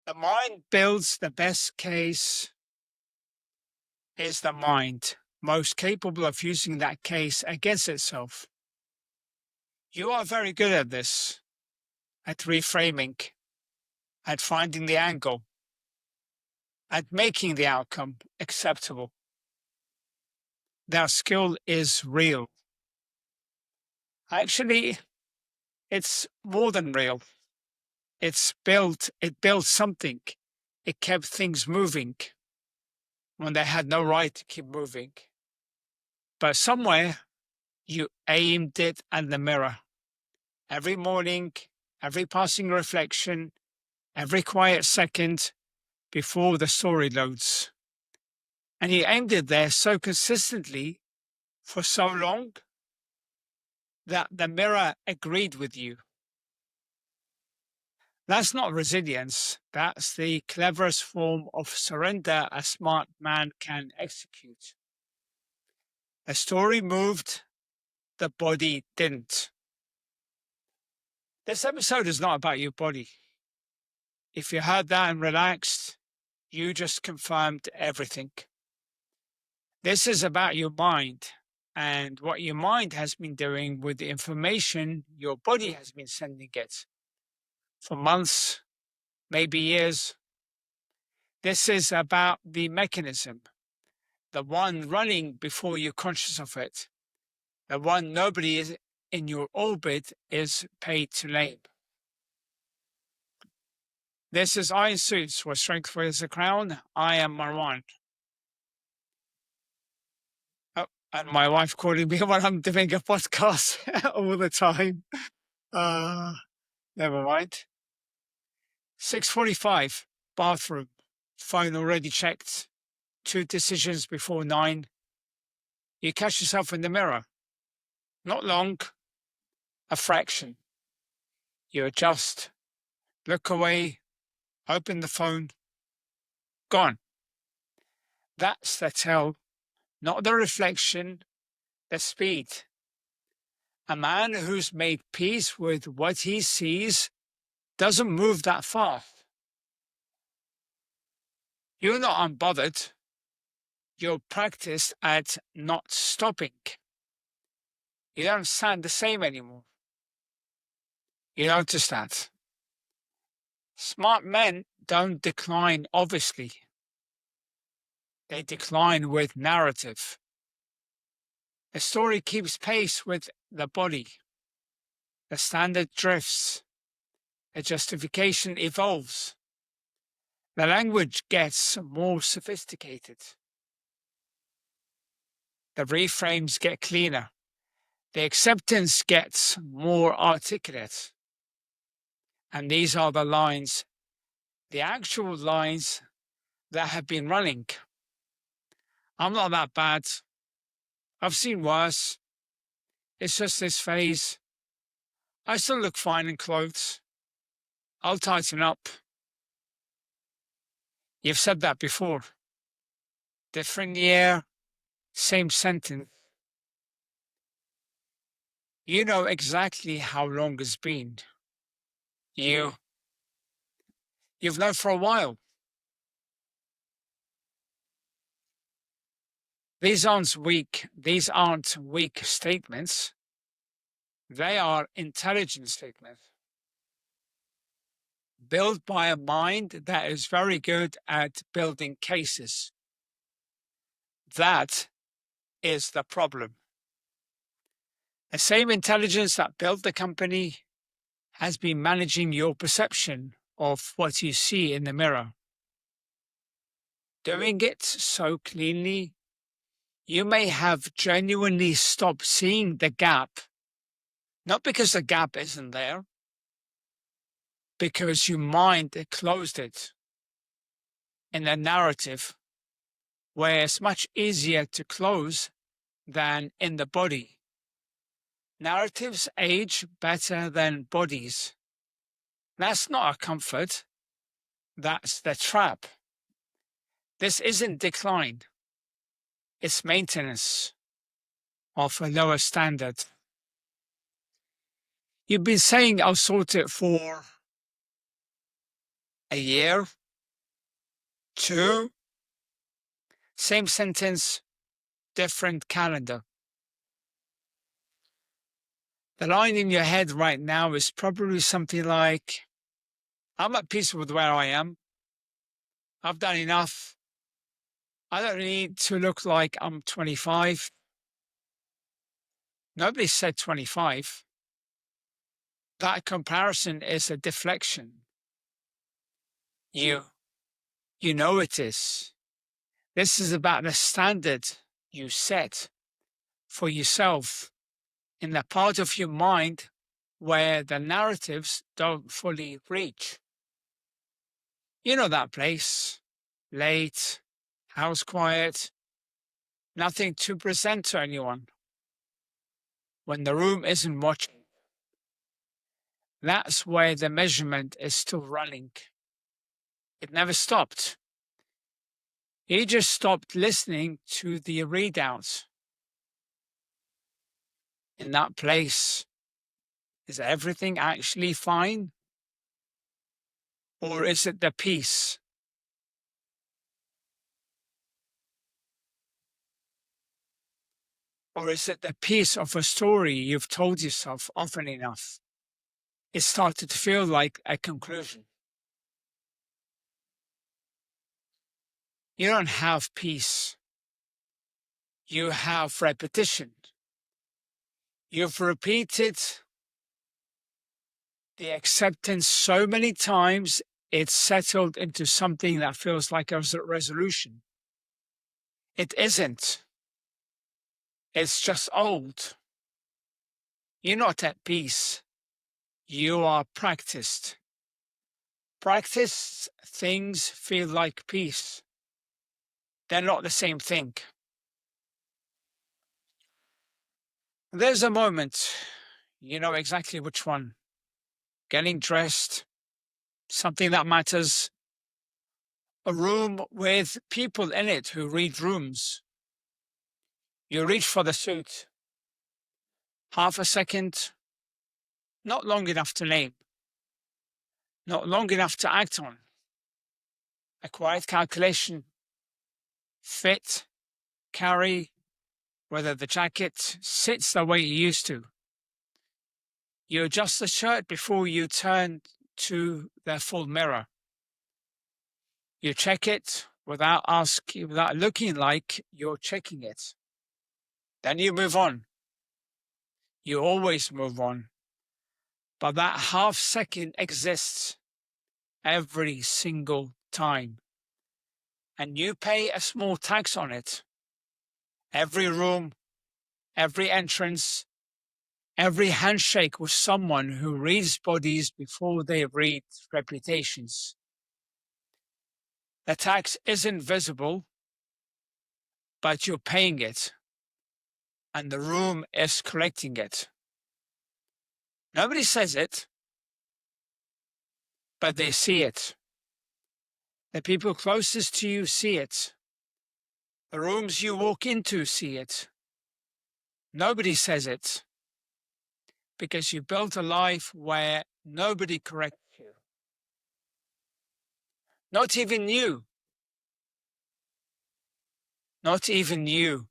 The mind builds the best case is the mind most capable of using that case against itself. You are very good at this, at reframing, at finding the angle, at making the outcome acceptable. That skill is real. Actually, it's more than real. It built something. It kept things moving when they had no right to keep moving. But somewhere you aimed it at the mirror. Every morning, every passing reflection, every quiet second before the story loads. And you aimed it there so consistently for so long that the mirror agreed with you. That's not resilience. That's the cleverest form of surrender a smart man can execute. The story moved, the body didn't. This episode is not about your body. If you heard that and relaxed, you just confirmed everything. This is about your mind and what your mind has been doing with the information your body has been sending it for months, maybe years. This is about the mechanism, the one running before you're conscious of it, the one nobody is in your orbit is paid to name. This is Iron Suits, where strength wears a crown. I am Marwan. Oh, and my wife calling me when I'm doing a podcast all the time. Never mind. 6:45, bathroom, phone already checked. 2 decisions before 9. You catch yourself in the mirror. Not long, a fraction. You adjust, look away, open the phone, gone. That's the tell, not the reflection, the speed. A man who's made peace with what he sees doesn't move that fast. You're not unbothered. You're practiced at not stopping. You don't sound the same anymore. You notice that. Smart men don't decline, obviously. They decline with narrative. A story keeps pace with the body. The standard drifts. A justification evolves. The language gets more sophisticated. The reframes get cleaner. The acceptance gets more articulate. And these are the lines, the actual lines that have been running. I'm not that bad. I've seen worse. It's just this phase. I still look fine in clothes. I'll tighten up. You've said that before. Different year, same sentence. You know exactly how long it's been. You've known for a while. These aren't weak statements. They are intelligent statements. Built by a mind that is very good at building cases. That is the problem. The same intelligence that built the company has been managing your perception of what you see in the mirror. Doing it so cleanly, you may have genuinely stopped seeing the gap, not because the gap isn't there, because your mind closed it in a narrative where it's much easier to close than in the body. Narratives age better than bodies. That's not a comfort. That's the trap. This isn't decline. It's maintenance of a lower standard. You've been saying, I'll sort it for a year, two, same sentence, different calendar. The line in your head right now is probably something like, I'm at peace with where I am. I've done enough. I don't need to look like I'm 25. Nobody said 25. That comparison is a deflection. You know it is. This is about the standard you set for yourself in the part of your mind where the narratives don't fully reach. You know that place, late, house quiet, nothing to present to anyone. When the room isn't watching, that's where the measurement is still running. It never stopped. You just stopped listening to the readouts. In that place, is everything actually fine? Or is it the peace? Or is it the piece of a story you've told yourself often enough? It started to feel like a conclusion. You don't have peace. You have repetition. You've repeated the acceptance so many times, it's settled into something that feels like a resolution. It isn't. It's just old. You're not at peace. You are practiced. Practiced things feel like peace. They're not the same thing. There's a moment, you know exactly which one. Getting dressed, something that matters, a room with people in it who read rooms. You reach for the suit. Half a second, not long enough to name, not long enough to act on. A quiet calculation, fit, carry, whether the jacket sits the way it used to. You adjust the shirt before you turn to the full mirror. You check it without looking like you're checking it. Then you move on. You always move on. But that half second exists every single time. And you pay a small tax on it. Every room, every entrance, every handshake with someone who reads bodies before they read reputations. The tax isn't visible, but you're paying it. And the room is collecting it. Nobody says it, but they see it. The people closest to you see it. The rooms you walk into see it. Nobody says it because you built a life where nobody corrects you. Not even you. Not even you.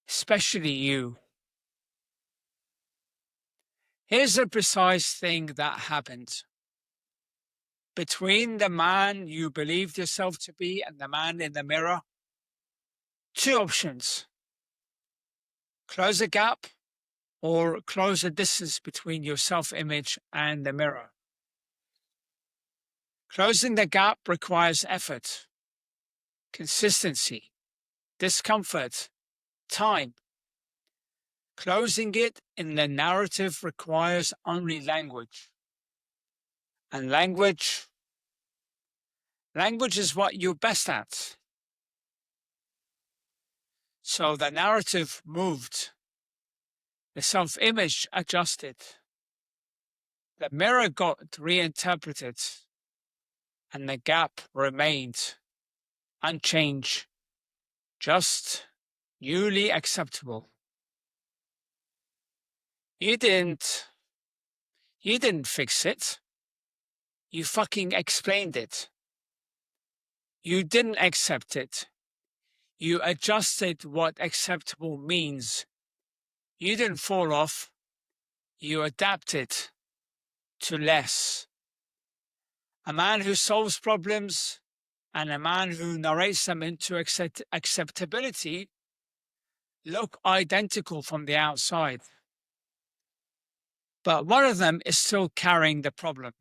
Especially you. Here's the precise thing that happened. Between the man you believed yourself to be and the man in the mirror, two options. Close the gap or close the distance between your self-image and the mirror. Closing the gap requires effort, consistency, discomfort, time. Closing it in the narrative requires only language. And language is what you're best at. So the narrative moved. The self-image adjusted. The mirror got reinterpreted. And the gap remained unchanged, just newly acceptable. You didn't fix it. You fucking explained it. You didn't accept it. You adjusted what acceptable means. You didn't fall off. You adapted to less. A man who solves problems and a man who narrates them into acceptability look identical from the outside. But one of them is still carrying the problem.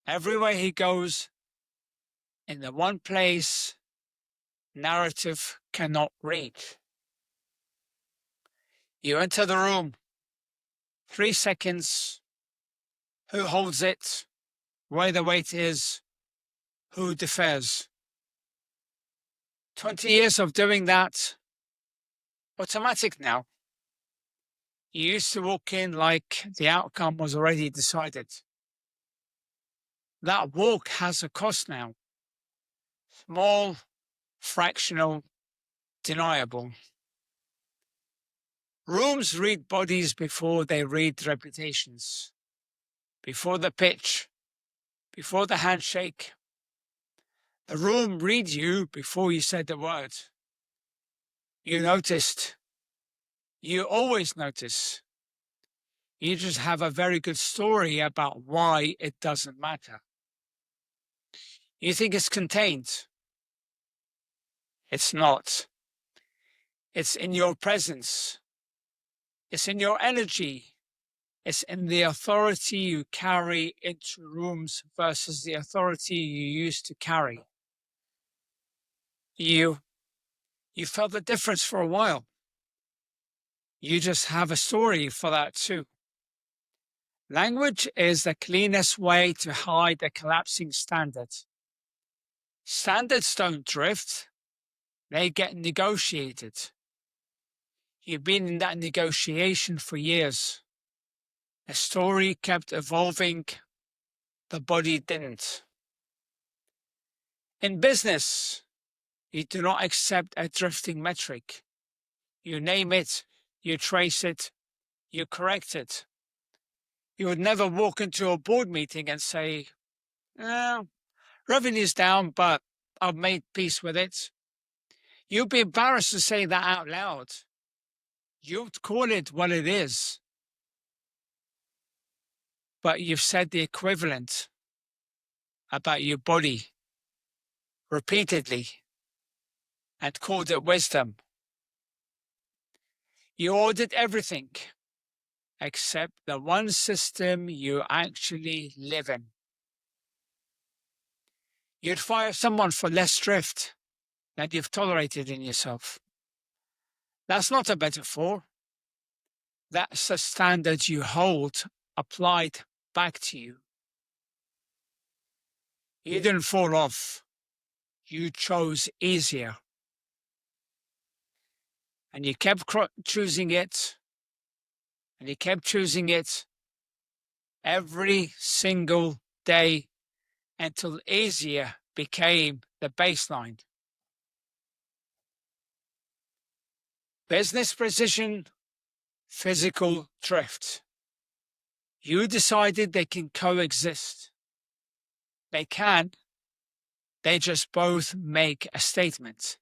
Everywhere he goes, in the one place narrative cannot reach. You enter the room, 3 seconds, who holds it, where the weight is, who defers. 20 years of doing that, automatic now. You used to walk in like the outcome was already decided. That walk has a cost now. Small, fractional, deniable. Rooms read bodies before they read reputations. Before the pitch, before the handshake. The room reads you before you said the word. You noticed. You always notice. You just have a very good story about why it doesn't matter. You think it's contained. It's not. It's in your presence. It's in your energy. It's in the authority you carry into rooms versus the authority you used to carry. You felt the difference for a while. You just have a story for that too. Language is the cleanest way to hide a collapsing standard. Standards don't drift. They get negotiated. You've been in that negotiation for years. The story kept evolving. The body didn't. In business, you do not accept a drifting metric. You name it, you trace it, you correct it. You would never walk into a board meeting and say, revenue's down, but I've made peace with it. You'd be embarrassed to say that out loud. You'd call it what it is. But you've said the equivalent about your body repeatedly and called it wisdom. You audit everything except the one system you actually live in. You'd fire someone for less drift than you've tolerated in yourself. That's not a metaphor. That's the standard you hold applied back to you. You didn't fall off. You chose easier. And you kept choosing it. And you kept choosing it every single day until easier became the baseline. Business precision, physical drift. You decided they can coexist. They can. They just both make a statement.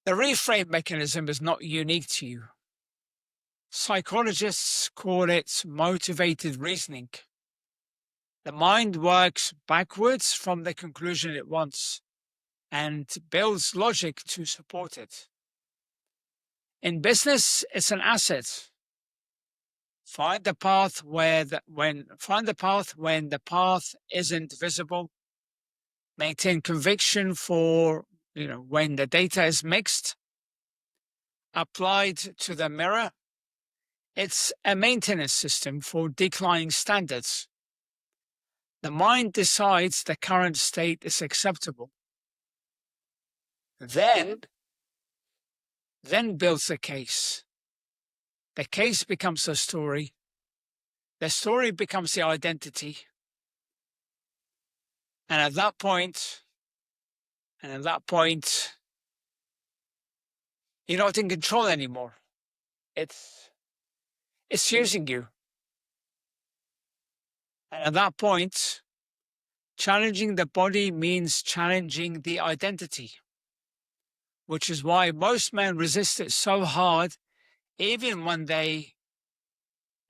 The reframe mechanism is not unique to you. Psychologists call it motivated reasoning. The mind works backwards from the conclusion it wants and builds logic to support it. In business, it's an asset. Find the path when the path isn't visible. Maintain conviction for when the data is mixed. Applied to the mirror, it's a maintenance system for declining standards. The mind decides the current state is acceptable. Then builds a case. The case becomes the story. The story becomes the identity. And at that point, you're not in control anymore. It's using you. And at that point, challenging the body means challenging the identity, which is why most men resist it so hard, even when they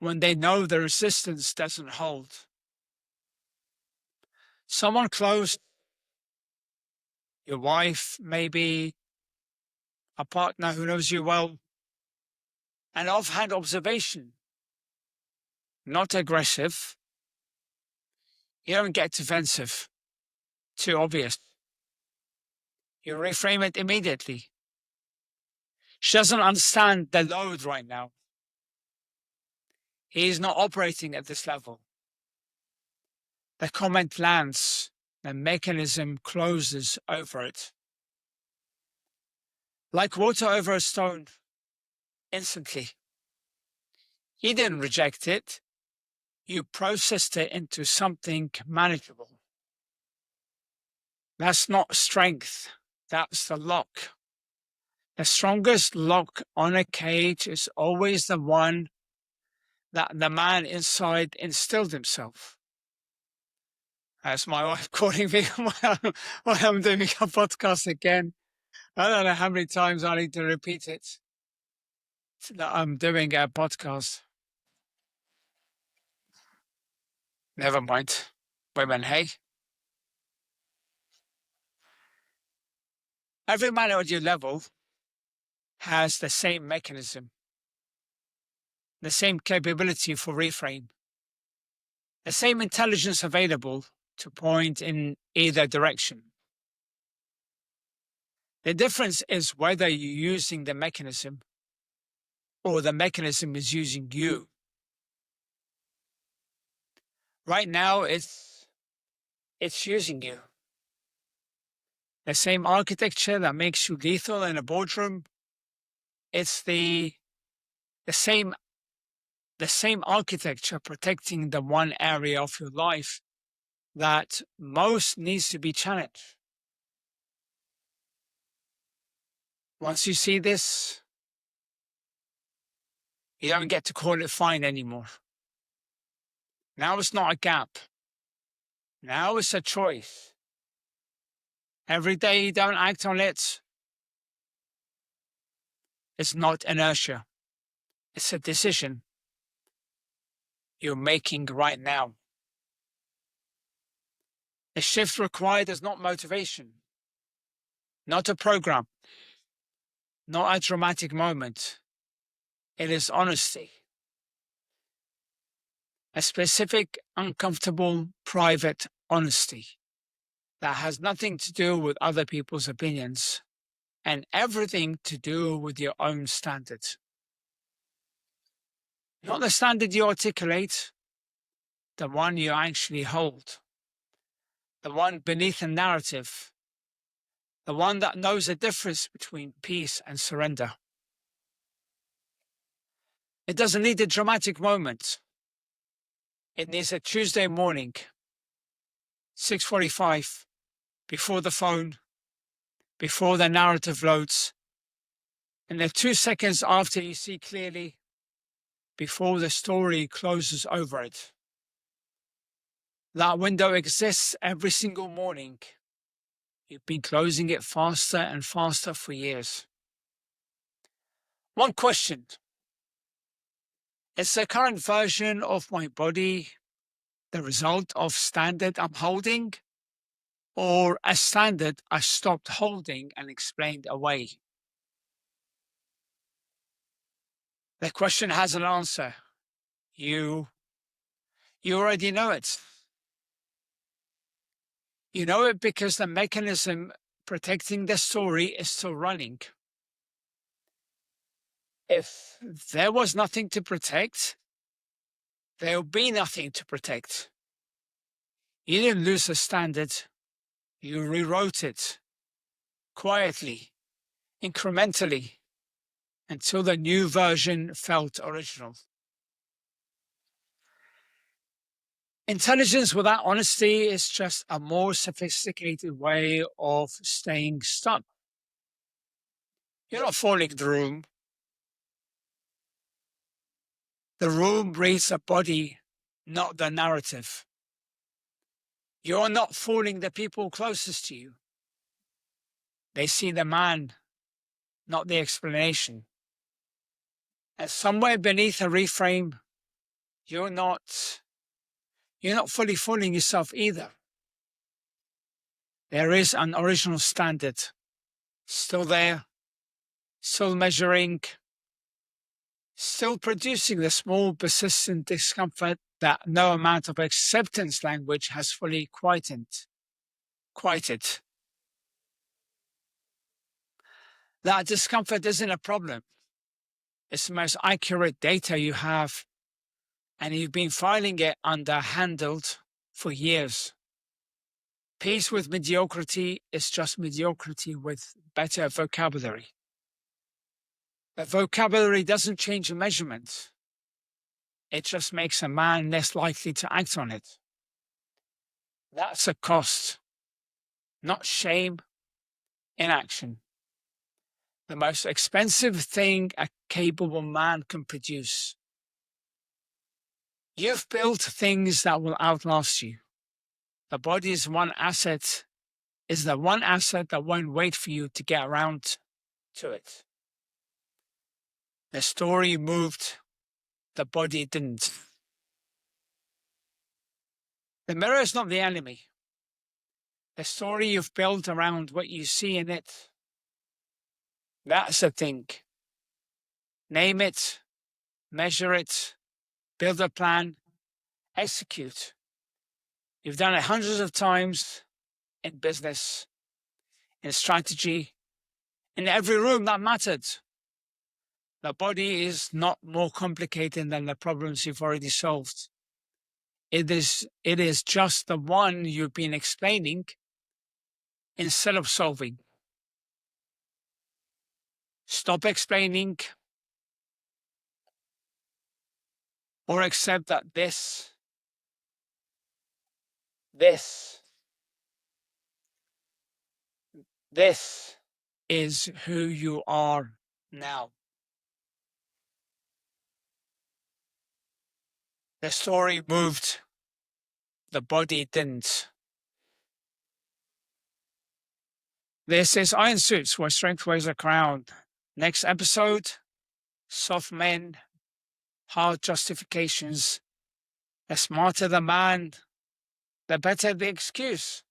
know the resistance doesn't hold. Someone close, your wife, maybe a partner who knows you well, an offhand observation, not aggressive. You don't get defensive, too obvious. You reframe it immediately. She doesn't understand the load right now. He is not operating at this level. The comment lands, the mechanism closes over it. Like water over a stone, instantly. You didn't reject it. You processed it into something manageable. That's not strength. That's the lock. The strongest lock on a cage is always the one that the man inside instilled himself. That's my wife calling me while I'm doing a podcast again. I don't know how many times I need to repeat it. That I'm doing a podcast. Never mind. Women, hey. Every man at your level has the same mechanism, the same capability for reframe, the same intelligence available to point in either direction. The difference is whether you're using the mechanism or the mechanism is using you. Right now, it's using you. The same architecture that makes you lethal in a boardroom, it's the same architecture protecting the one area of your life that most needs to be challenged. Once you see this, you don't get to call it fine anymore. Now it's not a gap. Now it's a choice. Every day you don't act on it, it's not inertia. It's a decision you're making right now. The shift required is not motivation, not a program, not a dramatic moment. It is honesty. A specific, uncomfortable, private honesty that has nothing to do with other people's opinions and everything to do with your own standards. Not the standard you articulate, the one you actually hold, the one beneath a narrative, the one that knows the difference between peace and surrender. It doesn't need a dramatic moment. It needs a Tuesday morning, 6:45, before the phone, before the narrative loads, and the 2 seconds after you see clearly, before the story closes over it. That window exists every single morning. You've been closing it faster and faster for years. One question. Is the current version of my body the result of standard I'm holding, or a standard I stopped holding and explained away? The question has an answer. You already know it. You know it because the mechanism protecting the story is still running. If there was nothing to protect, there'll be nothing to protect. You didn't lose a standard. You rewrote it quietly, incrementally, until the new version felt original. Intelligence without honesty is just a more sophisticated way of staying stuck. You're not following the room. The room reads a body, not the narrative. You're not fooling the people closest to you. They see the man, not the explanation. And somewhere beneath a reframe, you're not fully fooling yourself either. There is an original standard still there, still measuring, still producing the small persistent discomfort that no amount of acceptance language has fully quieted. That discomfort isn't a problem. It's the most accurate data you have, and you've been filing it under handled for years. Peace with mediocrity is just mediocrity with better vocabulary. The vocabulary doesn't change the measurement. It just makes a man less likely to act on it. That's a cost, not shame, inaction. The most expensive thing a capable man can produce. You've built things that will outlast you. The body is the one asset that won't wait for you to get around to it. The story moved, the body didn't. The mirror is not the enemy. The story you've built around what you see in it, that's the thing. Name it, measure it, build a plan, execute. You've done it hundreds of times in business, in strategy, in every room that mattered. The body is not more complicated than the problems you've already solved. It is just the one you've been explaining instead of solving. Stop explaining or accept that this is who you are now. The story moved, the body didn't. This is Iron Suits, where strength wears a crown. Next episode, soft men, hard justifications. The smarter the man, the better the excuse.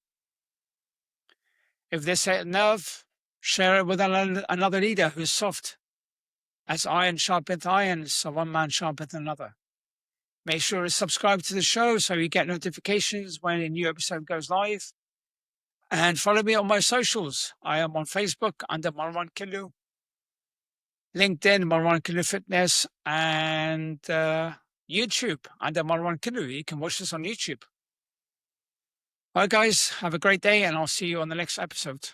If this hit a nerve, share it with another leader who's soft. As iron sharpeneth iron, so one man sharpeneth another. Make sure to subscribe to the show so you get notifications when a new episode goes live. And follow me on my socials. I am on Facebook under Marwan Killu, LinkedIn, Marwan Killu Fitness, and YouTube under Marwan Killu. You can watch this on YouTube. All right, guys, have a great day, and I'll see you on the next episode.